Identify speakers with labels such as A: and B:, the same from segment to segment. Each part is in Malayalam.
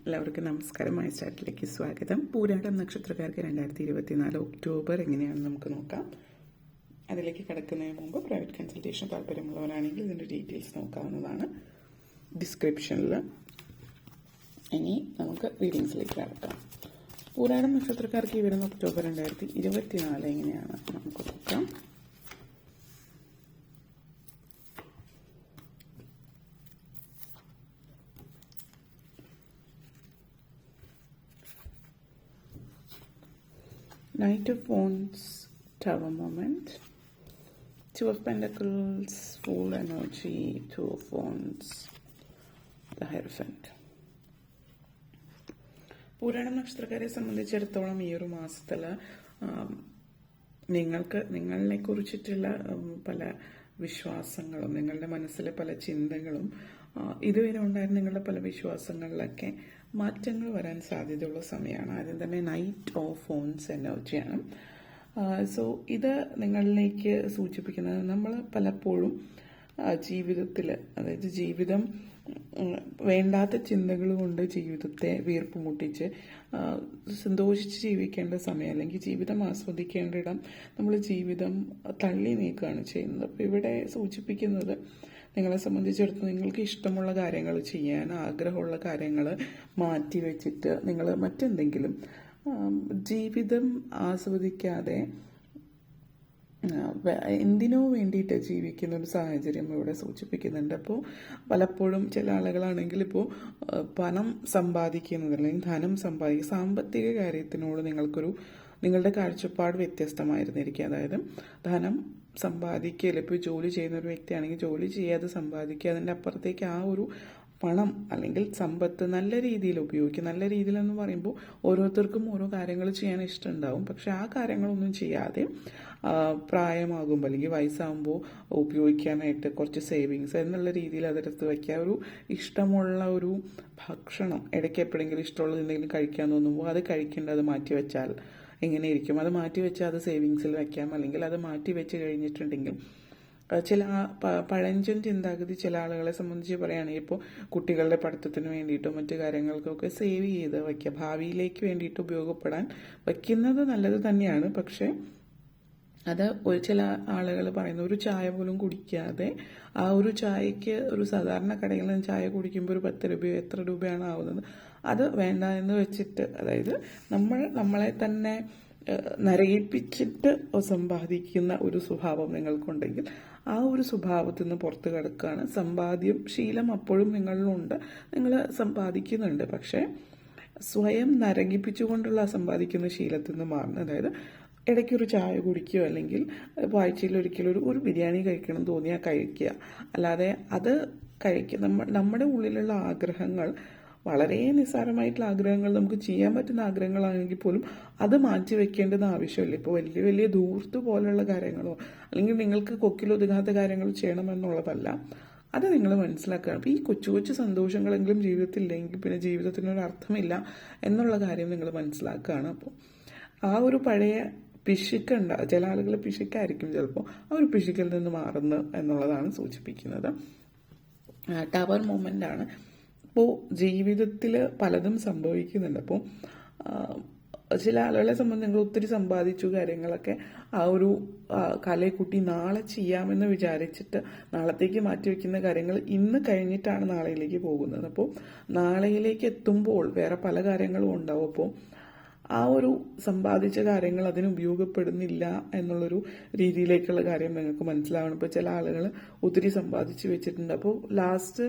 A: എല്ലാവർക്കും നമസ്കാരം. മൈ ചാറ്റിലേക്ക് സ്വാഗതം. പൂരാടം നക്ഷത്രക്കാർക്ക് 2024 ഒക്ടോബർ എങ്ങനെയാണെന്ന് നമുക്ക് നോക്കാം. അതിലേക്ക് കിടക്കുന്നതിന് മുമ്പ് പ്രൈവറ്റ് കൺസൾട്ടേഷൻ താല്പര്യമുള്ളവരാണെങ്കിൽ ഇതിൻ്റെ ഡീറ്റെയിൽസ് നോക്കാവുന്നതാണ് ഡിസ്ക്രിപ്ഷനിൽ. ഇനി നമുക്ക് റീഡിങ്സിലേക്ക് കിടക്കാം. പൂരാടം നക്ഷത്രക്കാർക്ക് ഈ വരുന്ന ഒക്ടോബർ 2024 എങ്ങനെയാണ് നമുക്ക് നോക്കാം. Knight of Wands, Tower moment, Two of Pentacles, Fool energy, Two of Wands, the Hierophant. Pooradam നക്ഷത്രക്കാരെ സംബന്ധിച്ചിടത്തോളം ഈ ഒരു മാസത്തിൽ നിങ്ങളെ കുറിച്ചിട്ടുള്ള പല വിശ്വാസങ്ങളും നിങ്ങളുടെ മനസ്സിലെ പല ചിന്തകളും ഇതുവരെ ഉണ്ടായിരുന്ന നിങ്ങളുടെ പല വിശ്വാസങ്ങളിലൊക്കെ മാറ്റങ്ങൾ വരാൻ സാധ്യതയുള്ള സമയമാണ്. ആദ്യം തന്നെ നൈറ്റ് ഓഫ് ഫോൺസ് എനർജിയാണ്. സോ ഇത് നിങ്ങളിലേക്ക് സൂചിപ്പിക്കുന്നത് നമ്മൾ പലപ്പോഴും ജീവിതത്തിൽ, അതായത് ജീവിതം വേണ്ടാത്ത ചിന്തകൾ കൊണ്ട് ജീവിതത്തെ വീർപ്പ് മുട്ടിച്ച് സന്തോഷിച്ച് ജീവിക്കേണ്ട സമയം, അല്ലെങ്കിൽ ജീവിതം ആസ്വദിക്കേണ്ട ഇടം നമ്മൾ ജീവിതം തള്ളി നീക്കുകയാണ് ചെയ്യുന്നത്. അപ്പോൾ ഇവിടെ സൂചിപ്പിക്കുന്നത് നിങ്ങളെ സംബന്ധിച്ചിടത്തോളം നിങ്ങൾക്ക് ഇഷ്ടമുള്ള കാര്യങ്ങൾ ചെയ്യാൻ, ആഗ്രഹമുള്ള കാര്യങ്ങൾ മാറ്റി വെച്ചിട്ട് നിങ്ങൾ മറ്റെന്തെങ്കിലും ജീവിതം ആസ്വദിക്കാതെ എന്തിനോ വേണ്ടിയിട്ട് ജീവിക്കുന്ന ഒരു സാഹചര്യം ഇവിടെ സൂചിപ്പിക്കുന്നുണ്ട്. അപ്പോൾ പലപ്പോഴും ചില ആളുകളാണെങ്കിൽ ഇപ്പോൾ പണം സമ്പാദിക്കുന്നത് അല്ലെങ്കിൽ ധനം സാമ്പത്തിക കാര്യത്തിനോട് നിങ്ങളുടെ കാഴ്ചപ്പാട് വ്യത്യസ്തമായിരുന്നിരിക്കുക. അതായത് ധനം സമ്പാദിക്കുക, ഇപ്പോൾ ജോലി ചെയ്യുന്ന ഒരു വ്യക്തിയാണെങ്കിൽ ജോലി ചെയ്യാതെ സമ്പാദിക്കുക, അതിൻ്റെ അപ്പുറത്തേക്ക് ആ ഒരു പണം അല്ലെങ്കിൽ സമ്പത്ത് നല്ല രീതിയിൽ ഉപയോഗിക്കുക. നല്ല രീതിയിലെന്ന് പറയുമ്പോൾ ഓരോരുത്തർക്കും ഓരോ കാര്യങ്ങൾ ചെയ്യാൻ ഇഷ്ടമുണ്ടാവും. പക്ഷെ ആ കാര്യങ്ങളൊന്നും ചെയ്യാതെ പ്രായമാകുമ്പോൾ അല്ലെങ്കിൽ വയസ്സാകുമ്പോൾ ഉപയോഗിക്കാനായിട്ട് കുറച്ച് സേവിങ്സ് എന്നുള്ള രീതിയിൽ അതെടുത്ത് വയ്ക്കുക. ഒരു ഇഷ്ടമുള്ള ഒരു ഭക്ഷണം ഇടയ്ക്ക് എപ്പോഴെങ്കിലും ഇഷ്ടമുള്ളത് എന്തെങ്കിലും കഴിക്കാൻ തോന്നുമ്പോൾ അത് കഴിക്കേണ്ടത് മാറ്റി വെച്ചാൽ എങ്ങനെയിരിക്കും? അത് മാറ്റി വെച്ചാൽ അത് സേവിങ്സിൽ വയ്ക്കാം. അല്ലെങ്കിൽ അത് മാറ്റി വെച്ച് കഴിഞ്ഞിട്ടുണ്ടെങ്കിൽ ചില പഴഞ്ചൻ ചിന്താഗതി ചില ആളുകളെ സംബന്ധിച്ച് പറയുകയാണെങ്കിൽ ഇപ്പോൾ കുട്ടികളുടെ പഠിത്തത്തിന് വേണ്ടിയിട്ടോ മറ്റു കാര്യങ്ങൾക്കൊക്കെ സേവ് ചെയ്ത് വയ്ക്കുക. ഭാവിയിലേക്ക് വേണ്ടിയിട്ട് ഉപയോഗപ്പെടാൻ വയ്ക്കുന്നത് നല്ലത് തന്നെയാണ്. പക്ഷേ അത് ചില ആളുകൾ പറയുന്ന ഒരു ചായ പോലും കുടിക്കാതെ ആ ഒരു ചായക്ക് ഒരു സാധാരണ കടയിൽ നിന്ന് ചായ കുടിക്കുമ്പോൾ ഒരു 10 രൂപയോ എത്ര രൂപയാണ് ആവുന്നത്, അത് വേണ്ട എന്ന് വെച്ചിട്ട്, അതായത് നമ്മളെ തന്നെ നരകിപ്പിച്ചിട്ട് സമ്പാദിക്കുന്ന ഒരു സ്വഭാവം നിങ്ങൾക്കുണ്ടെങ്കിൽ ആ ഒരു സ്വഭാവത്തിൽ നിന്ന് പുറത്ത് കിടക്കുകയാണ്. ശീലം അപ്പോഴും നിങ്ങളിലുണ്ട്, നിങ്ങൾ സമ്പാദിക്കുന്നുണ്ട്. പക്ഷേ സ്വയം നരകിപ്പിച്ചുകൊണ്ടുള്ള സമ്പാദിക്കുന്ന ശീലത്തിൽ നിന്ന് മാറുന്നത്, അതായത് ഇടയ്ക്കൊരു ചായ കുടിക്കുകയോ അല്ലെങ്കിൽ ആഴ്ചയിൽ ഒരിക്കലും ഒരു ബിരിയാണി കഴിക്കണം തോന്നിയാൽ കഴിക്കുക, അല്ലാതെ അത് കഴിക്കുക. നമ്മുടെ ഉള്ളിലുള്ള ആഗ്രഹങ്ങൾ, വളരെ നിസ്സാരമായിട്ടുള്ള ആഗ്രഹങ്ങൾ, നമുക്ക് ചെയ്യാൻ പറ്റുന്ന ആഗ്രഹങ്ങളാണെങ്കിൽ പോലും അത് മാറ്റി വെക്കേണ്ടത് ആവശ്യമില്ല. ഇപ്പോൾ വലിയ വലിയ ധൂർത്ത് പോലുള്ള കാര്യങ്ങളോ അല്ലെങ്കിൽ നിങ്ങൾക്ക് കൊക്കിലൊതുങ്ങാത്ത കാര്യങ്ങൾ ചെയ്യണമെന്നുള്ളതല്ല. അത് നിങ്ങൾ മനസ്സിലാക്കുക. അപ്പോൾ ഈ കൊച്ചു കൊച്ചു സന്തോഷങ്ങളെങ്കിലും ജീവിതത്തിൽ ഇല്ലെങ്കിൽ പിന്നെ ജീവിതത്തിനൊരു അർത്ഥമില്ല എന്നുള്ള കാര്യം നിങ്ങൾ മനസ്സിലാക്കുകയാണ്. അപ്പോൾ ആ ഒരു പഴയ പിശുക്കുണ്ട്, ചില ആളുകൾ പിശുക്കായിരിക്കും ചിലപ്പോൾ, ആ ഒരു പിശുക്കിൽ നിന്ന് മാറുന്നു എന്നുള്ളതാണ് സൂചിപ്പിക്കുന്നത്. ടവർ മൊമെൻ്റ് ആണ്. ഇപ്പോൾ ജീവിതത്തിൽ പലതും സംഭവിക്കുന്നുണ്ട്. അപ്പോൾ ചില ആളുകളെ സംബന്ധിച്ച് നിങ്ങൾ ഒത്തിരി സമ്പാദിച്ചു കാര്യങ്ങളൊക്കെ ആ ഒരു കലയെക്കുട്ടി നാളെ ചെയ്യാമെന്ന് വിചാരിച്ചിട്ട് നാളത്തേക്ക് മാറ്റിവെക്കുന്ന കാര്യങ്ങൾ ഇന്ന് കഴിഞ്ഞിട്ടാണ് നാളെയിലേക്ക് പോകുന്നത്. അപ്പോൾ നാളെയിലേക്ക് എത്തുമ്പോൾ വേറെ പല കാര്യങ്ങളും ഉണ്ടാവും. അപ്പോൾ ആ ഒരു സമ്പാദിച്ച കാര്യങ്ങൾ അതിന് ഉപയോഗപ്പെടുന്നില്ല എന്നുള്ളൊരു രീതിയിലേക്കുള്ള കാര്യം നിങ്ങൾക്ക് മനസ്സിലാവണം. ഇപ്പോൾ ചില ആളുകൾ ഒത്തിരി സമ്പാദിച്ച് വെച്ചിട്ടുണ്ട്. അപ്പോൾ ലാസ്റ്റ്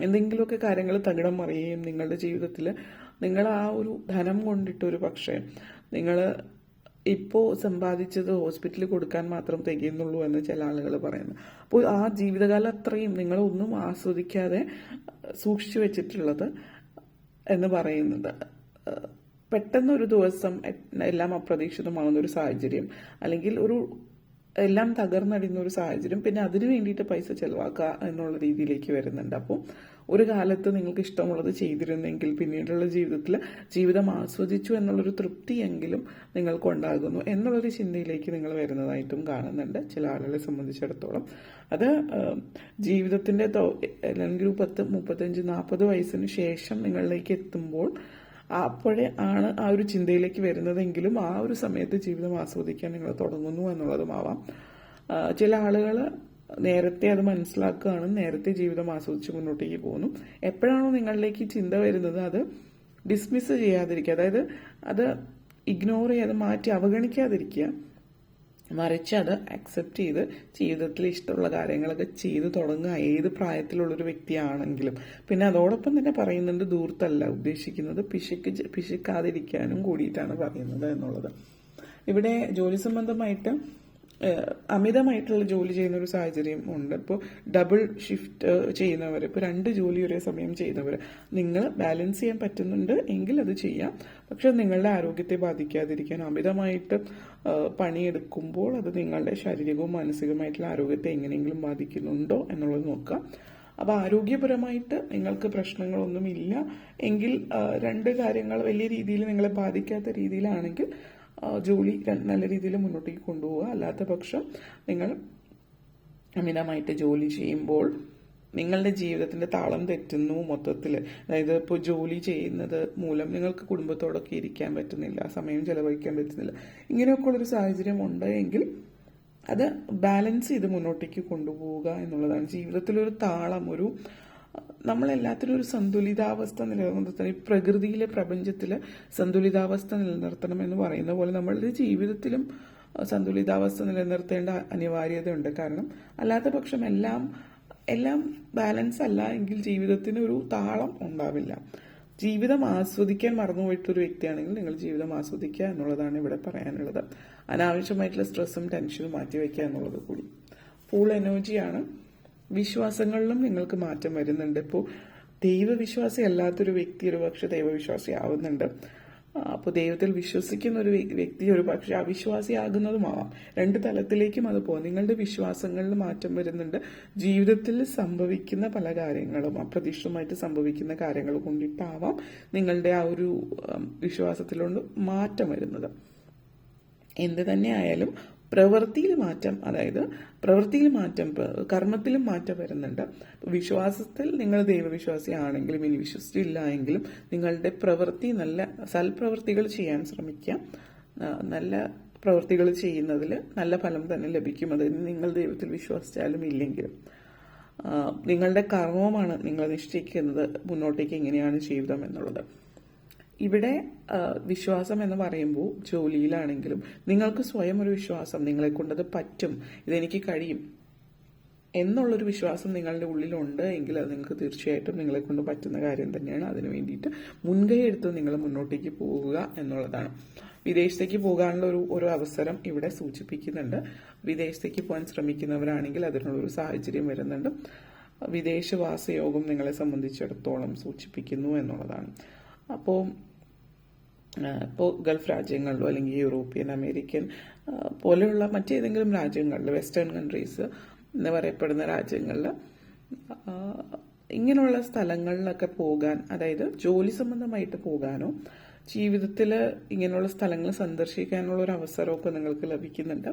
A: എന്തെങ്കിലുമൊക്കെ കാര്യങ്ങൾ തകിടം മറിയുകയും നിങ്ങളുടെ ജീവിതത്തിൽ നിങ്ങൾ ആ ഒരു ധനം കൊണ്ടിട്ടൊരു പക്ഷേ നിങ്ങൾ ഇപ്പോൾ സമ്പാദിച്ചത് ഹോസ്പിറ്റലിൽ കൊടുക്കാൻ മാത്രം തികയുന്നുള്ളൂ എന്ന് ചില ആളുകൾ പറയുന്നു. അപ്പോൾ ആ ജീവിതകാലം അത്രയും നിങ്ങളൊന്നും ആസ്വദിക്കാതെ സൂക്ഷിച്ചു വെച്ചിട്ടുള്ളത് എന്ന് പറയുന്നത്, പെട്ടെന്നൊരു ദിവസം എല്ലാം അപ്രതീക്ഷിതമാകുന്ന ഒരു സാഹചര്യം, അല്ലെങ്കിൽ എല്ലാം തകർന്നടിയുന്ന ഒരു സാഹചര്യം, പിന്നെ അതിന് വേണ്ടിയിട്ട് പൈസ ചെലവാക്കുക എന്നുള്ള രീതിയിലേക്ക് വരുന്നുണ്ട്. അപ്പോൾ ഒരു കാലത്ത് നിങ്ങൾക്ക് ഇഷ്ടമുള്ളത് ചെയ്തിരുന്നെങ്കിൽ പിന്നീടുള്ള ജീവിതത്തിൽ ജീവിതം ആസ്വദിച്ചു എന്നുള്ളൊരു തൃപ്തിയെങ്കിലും നിങ്ങൾക്കുണ്ടാകുന്നു എന്നുള്ളൊരു ചിന്തയിലേക്ക് നിങ്ങൾ വരുന്നതായിട്ടും കാണുന്നുണ്ട് ചില ആളുകളെ സംബന്ധിച്ചിടത്തോളം. അത് ജീവിതത്തിൻ്റെ അല്ലെങ്കിൽ 10, 35, 40 വയസ്സിന് ശേഷം നിങ്ങളിലേക്ക് എത്തുമ്പോൾ അപ്പോഴേ ആണ് ആ ഒരു ചിന്തയിലേക്ക് വരുന്നതെങ്കിലും ആ ഒരു സമയത്ത് ജീവിതം ആസ്വദിക്കാൻ നിങ്ങൾ തുടങ്ങുന്നു എന്നുള്ളതുമാവാം. ചില ആളുകൾ നേരത്തെ അത് മനസ്സിലാക്കുകയാണ്, നേരത്തെ ജീവിതം ആസ്വദിച്ച് മുന്നോട്ടേക്ക് പോകുന്നു. എപ്പോഴാണോ നിങ്ങളിലേക്ക് ചിന്ത വരുന്നത് അത് ഡിസ്മിസ് ചെയ്യാതിരിക്കുക, അതായത് അത് ഇഗ്നോർ ചെയ്യാതെ മാറ്റി അവഗണിക്കാതിരിക്കുക, മറിച്ച് അത് അക്സെപ്റ്റ് ചെയ്ത് ജീവിതത്തിൽ ഇഷ്ടമുള്ള കാര്യങ്ങളൊക്കെ ചെയ്ത് തുടങ്ങുക. ഏത് പ്രായത്തിലുള്ളൊരു വ്യക്തിയാണെങ്കിലും. പിന്നെ അതോടൊപ്പം തന്നെ പറയുന്നുണ്ട്, ദൂർത്തല്ല ഉദ്ദേശിക്കുന്നത്, പിശിക്കാതിരിക്കാനും കൂടിയിട്ടാണ് പറയുന്നത് എന്നുള്ളത്. ഇവിടെ ജോലി സംബന്ധമായിട്ട് അമിതമായിട്ടുള്ള ജോലി ചെയ്യുന്ന ഒരു സാഹചര്യം ഉണ്ട്. ഇപ്പോൾ ഡബിൾ ഷിഫ്റ്റ് ചെയ്യുന്നവർ, ഇപ്പോൾ 2 ജോലി ഒരേ സമയം ചെയ്യുന്നവർ, നിങ്ങൾ ബാലൻസ് ചെയ്യാൻ പറ്റുന്നുണ്ട് എങ്കിൽ അത് ചെയ്യാം. പക്ഷെ നിങ്ങളുടെ ആരോഗ്യത്തെ ബാധിക്കാതിരിക്കാൻ അമിതമായിട്ട് പണിയെടുക്കുമ്പോൾ അത് നിങ്ങളുടെ ശാരീരികവും മാനസികമായിട്ടുള്ള ആരോഗ്യത്തെ എങ്ങനെയെങ്കിലും ബാധിക്കുന്നുണ്ടോ എന്നുള്ളത് നോക്കുക. അപ്പോൾ ആരോഗ്യപരമായിട്ട് നിങ്ങൾക്ക് പ്രശ്നങ്ങളൊന്നുമില്ല എങ്കിൽ 2 കാര്യങ്ങൾ വലിയ രീതിയിൽ നിങ്ങളെ ബാധിക്കാത്ത രീതിയിലാണെങ്കിൽ ജോലി നല്ല രീതിയിൽ മുന്നോട്ടേക്ക് കൊണ്ടുപോവുക. അല്ലാത്ത പക്ഷം നിങ്ങൾ അമിതമായിട്ട് ജോലി ചെയ്യുമ്പോൾ നിങ്ങളുടെ ജീവിതത്തിന്റെ താളം തെറ്റുന്നു മൊത്തത്തിൽ. അതായത് ഇപ്പോൾ ജോലി ചെയ്യുന്നത് മൂലം നിങ്ങൾക്ക് കുടുംബത്തോടൊക്കെ ഇരിക്കാൻ പറ്റുന്നില്ല, സമയം ചെലവഴിക്കാൻ പറ്റുന്നില്ല, ഇങ്ങനെയൊക്കെ ഉള്ളൊരു സാഹചര്യം ഉണ്ട് എങ്കിൽ അത് ബാലൻസ് ചെയ്ത് മുന്നോട്ടേക്ക് കൊണ്ടുപോവുക എന്നുള്ളതാണ്. ജീവിതത്തിലൊരു താളം, നമ്മളെല്ലാത്തിനും ഒരു സന്തുലിതാവസ്ഥ നിലനിർത്തണം. ഈ പ്രകൃതിയിലെ പ്രപഞ്ചത്തിലെ സന്തുലിതാവസ്ഥ നിലനിർത്തണം എന്ന് പറയുന്ന പോലെ നമ്മളുടെ ജീവിതത്തിലും സന്തുലിതാവസ്ഥ നിലനിർത്തേണ്ട അനിവാര്യതയുണ്ട്. കാരണം അല്ലാത്ത പക്ഷം എല്ലാം ബാലൻസ് അല്ല എങ്കിൽ ജീവിതത്തിന് ഒരു താളം ഉണ്ടാവില്ല. ജീവിതം ആസ്വദിക്കാൻ മറന്നുപോയിട്ടൊരു വ്യക്തിയാണെങ്കിൽ നിങ്ങൾ ജീവിതം ആസ്വദിക്കുക എന്നുള്ളതാണ് ഇവിടെ പറയാനുള്ളത്. അനാവശ്യമായിട്ടുള്ള സ്ട്രെസ്സും ടെൻഷനും മാറ്റിവെക്കുക എന്നുള്ളത് കൂടി. ഫുൾ എനർജിയാണ്. വിശ്വാസങ്ങളിലും നിങ്ങൾക്ക് മാറ്റം വരുന്നുണ്ട്. ഇപ്പോൾ ദൈവവിശ്വാസി അല്ലാത്തൊരു വ്യക്തി ഒരു പക്ഷെ ദൈവവിശ്വാസി ആവുന്നുണ്ട്. അപ്പോൾ ദൈവത്തിൽ വിശ്വസിക്കുന്ന ഒരു വ്യക്തി ഒരു പക്ഷെ അവിശ്വാസിയാകുന്നതുമാവാം. 2 തലത്തിലേക്കും അത് പോകും. നിങ്ങളുടെ വിശ്വാസങ്ങളിൽ മാറ്റം വരുന്നുണ്ട്. ജീവിതത്തിൽ സംഭവിക്കുന്ന പല കാര്യങ്ങളും അപ്രതീക്ഷിതമായിട്ട് സംഭവിക്കുന്ന കാര്യങ്ങൾ കൊണ്ടിട്ടാവാം നിങ്ങളുടെ ആ ഒരു വിശ്വാസത്തിലോട്ട് മാറ്റം വരുന്നത്. എന്ത് തന്നെ ആയാലും പ്രവൃത്തിയിൽ മാറ്റം, അതായത് കർമ്മത്തിലും മാറ്റം വരുന്നുണ്ട്. വിശ്വാസത്തിൽ നിങ്ങൾ ദൈവവിശ്വാസി ആണെങ്കിലും ഇനി വിശ്വസിച്ചില്ല എങ്കിലും നിങ്ങളുടെ പ്രവൃത്തി നല്ല സൽപ്രവൃത്തികൾ ചെയ്യാൻ ശ്രമിക്കുക. നല്ല പ്രവൃത്തികൾ ചെയ്യുന്നതിൽ നല്ല ഫലം തന്നെ ലഭിക്കും. അതിന് നിങ്ങൾ ദൈവത്തിൽ വിശ്വസിച്ചാലും ഇല്ലെങ്കിലും നിങ്ങളുടെ കർമ്മമാണ് നിങ്ങൾ നിശ്ചയിക്കുന്നത് മുന്നോട്ടേക്ക് എങ്ങനെയാണ് ജീവിതം എന്നുള്ളത്. ഇവിടെ വിശ്വാസം എന്ന് പറയുമ്പോൾ ജോലിയിലാണെങ്കിലും നിങ്ങൾക്ക് സ്വയം ഒരു വിശ്വാസം, നിങ്ങളെ കൊണ്ടത് പറ്റും, ഇതെനിക്ക് കഴിയും എന്നുള്ളൊരു വിശ്വാസം നിങ്ങളുടെ ഉള്ളിലുണ്ട് എങ്കിൽ അത് നിങ്ങൾക്ക് തീർച്ചയായിട്ടും നിങ്ങളെ കൊണ്ട് പറ്റുന്ന കാര്യം തന്നെയാണ്. അതിനു വേണ്ടിയിട്ട് മുൻകൈ എടുത്ത് നിങ്ങൾ മുന്നോട്ടേക്ക് പോവുക എന്നുള്ളതാണ്. വിദേശത്തേക്ക് പോകാനുള്ള ഒരു അവസരം ഇവിടെ സൂചിപ്പിക്കുന്നുണ്ട്. വിദേശത്തേക്ക് പോകാൻ ശ്രമിക്കുന്നവരാണെങ്കിൽ അതിനുള്ളൊരു സാഹചര്യം വരുന്നുണ്ട്. വിദേശവാസയോഗം നിങ്ങളെ സംബന്ധിച്ചിടത്തോളം സൂചിപ്പിക്കുന്നു എന്നുള്ളതാണ്. അപ്പോൾ ഗൾഫ് രാജ്യങ്ങളിലോ അല്ലെങ്കിൽ യൂറോപ്യൻ, അമേരിക്കൻ പോലെയുള്ള മറ്റേതെങ്കിലും രാജ്യങ്ങളിൽ, വെസ്റ്റേൺ കൺട്രീസ് എന്ന് പറയപ്പെടുന്ന രാജ്യങ്ങളിൽ ഇങ്ങനെയുള്ള സ്ഥലങ്ങളിലൊക്കെ പോകാൻ, അതായത് ജോലി സംബന്ധമായിട്ട് പോകാനോ ജീവിതത്തിൽ ഇങ്ങനെയുള്ള സ്ഥലങ്ങൾ സന്ദർശിക്കാനുള്ള ഒരു അവസരമൊക്കെ നിങ്ങൾക്ക് ലഭിക്കുന്നുണ്ട്.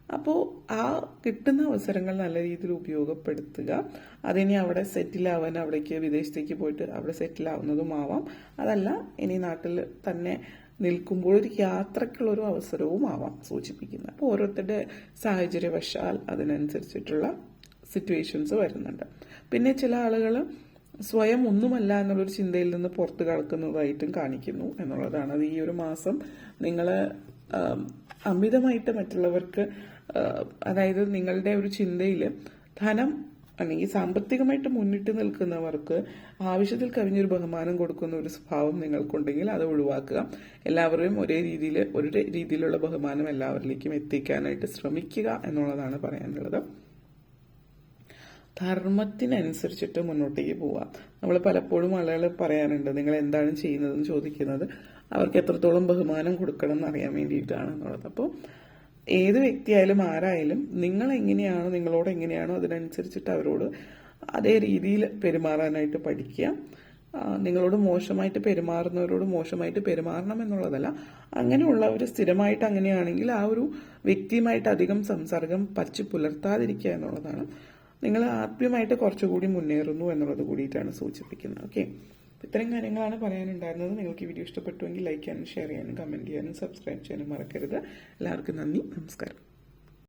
A: അപ്പോൾ ആ കിട്ടുന്ന അവസരങ്ങൾ നല്ല രീതിയിൽ ഉപയോഗപ്പെടുത്തുക. അതിനി അവിടെ സെറ്റിലാവാൻ, അവിടേക്ക് വിദേശത്തേക്ക് പോയിട്ട് അവിടെ സെറ്റിലാവുന്നതുമാവാം, അതല്ല ഇനി നാട്ടിൽ തന്നെ നിൽക്കുമ്പോൾ ഒരു യാത്രക്കുള്ളൊരു അവസരവും ആവാം സൂചിപ്പിക്കുന്നത്. അപ്പോൾ ഓരോരുത്തരുടെ സാഹചര്യവശാൽ അതിനനുസരിച്ചിട്ടുള്ള സിറ്റുവേഷൻസ് വരുന്നുണ്ട്. പിന്നെ ചില ആളുകൾ സ്വയം ഒന്നുമല്ല എന്നുള്ളൊരു ചിന്തയിൽ നിന്ന് പുറത്ത് കടക്കുന്നതായിട്ടും കാണിക്കുന്നു എന്നുള്ളതാണ്. അത് ഈ ഒരു മാസം നിങ്ങൾ അമിതമായിട്ട് മറ്റുള്ളവർക്ക്, അതായത് നിങ്ങളുടെ ഒരു ചിന്തയിൽ ധനം അല്ലെങ്കിൽ സാമ്പത്തികമായിട്ട് മുന്നിട്ട് നിൽക്കുന്നവർക്ക് ആവശ്യത്തിൽ കവിഞ്ഞൊരു ബഹുമാനം കൊടുക്കുന്ന ഒരു സ്വഭാവം നിങ്ങൾക്കുണ്ടെങ്കിൽ അത് ഒഴിവാക്കുക. എല്ലാവരെയും ഒരു രീതിയിലുള്ള ബഹുമാനം എല്ലാവരിലേക്കും എത്തിക്കാനായിട്ട് ശ്രമിക്കുക എന്നുള്ളതാണ് പറയാനുള്ളത്. ധർമ്മത്തിനനുസരിച്ചിട്ട് മുന്നോട്ടേക്ക് പോവാം. നമ്മൾ പലപ്പോഴും ആളുകൾ പറയാറുണ്ട്, നിങ്ങൾ എന്താണ് ചെയ്യുന്നതെന്ന് ചോദിക്കുന്നത് അവർക്ക് എത്രത്തോളം ബഹുമാനം കൊടുക്കണം എന്നറിയാൻ വേണ്ടിയിട്ടാണ് എന്നുള്ളത്. അപ്പോൾ ഏത് വ്യക്തിയായാലും ആരായാലും നിങ്ങൾ എങ്ങനെയാണോ, നിങ്ങളോട് എങ്ങനെയാണോ അതിനനുസരിച്ചിട്ട് അവരോട് അതേ രീതിയിൽ പെരുമാറാനായിട്ട് പഠിക്കുക. നിങ്ങളോട് മോശമായിട്ട് പെരുമാറുന്നവരോട് മോശമായിട്ട് പെരുമാറണം എന്നുള്ളതല്ല, അങ്ങനെയുള്ളവർ സ്ഥിരമായിട്ട് അങ്ങനെയാണെങ്കിൽ ആ ഒരു വ്യക്തിയുമായിട്ട് അധികം സംസർഗം പറ്റി പുലർത്താതിരിക്കുക എന്നുള്ളതാണ്. നിങ്ങൾ ആത്മീയമായിട്ട് കുറച്ചുകൂടി മുന്നേറുന്നു എന്നുള്ളത് കൂടിയിട്ടാണ് സൂചിപ്പിക്കുന്നത്. ഓക്കെ, ഇത്തരം കാര്യങ്ങളാണ് പറയാനുണ്ടായിരുന്നത്. നിങ്ങൾക്ക് ഈ വീഡിയോ ഇഷ്ടപ്പെട്ടുവെങ്കിൽ ലൈക്ക് ചെയ്യാനും ഷെയർ ചെയ്യാനും കമൻറ്റ് ചെയ്യാനും സബ്സ്ക്രൈബ് ചെയ്യാനും മറക്കരുത്. എല്ലാവർക്കും നന്ദി, നമസ്കാരം.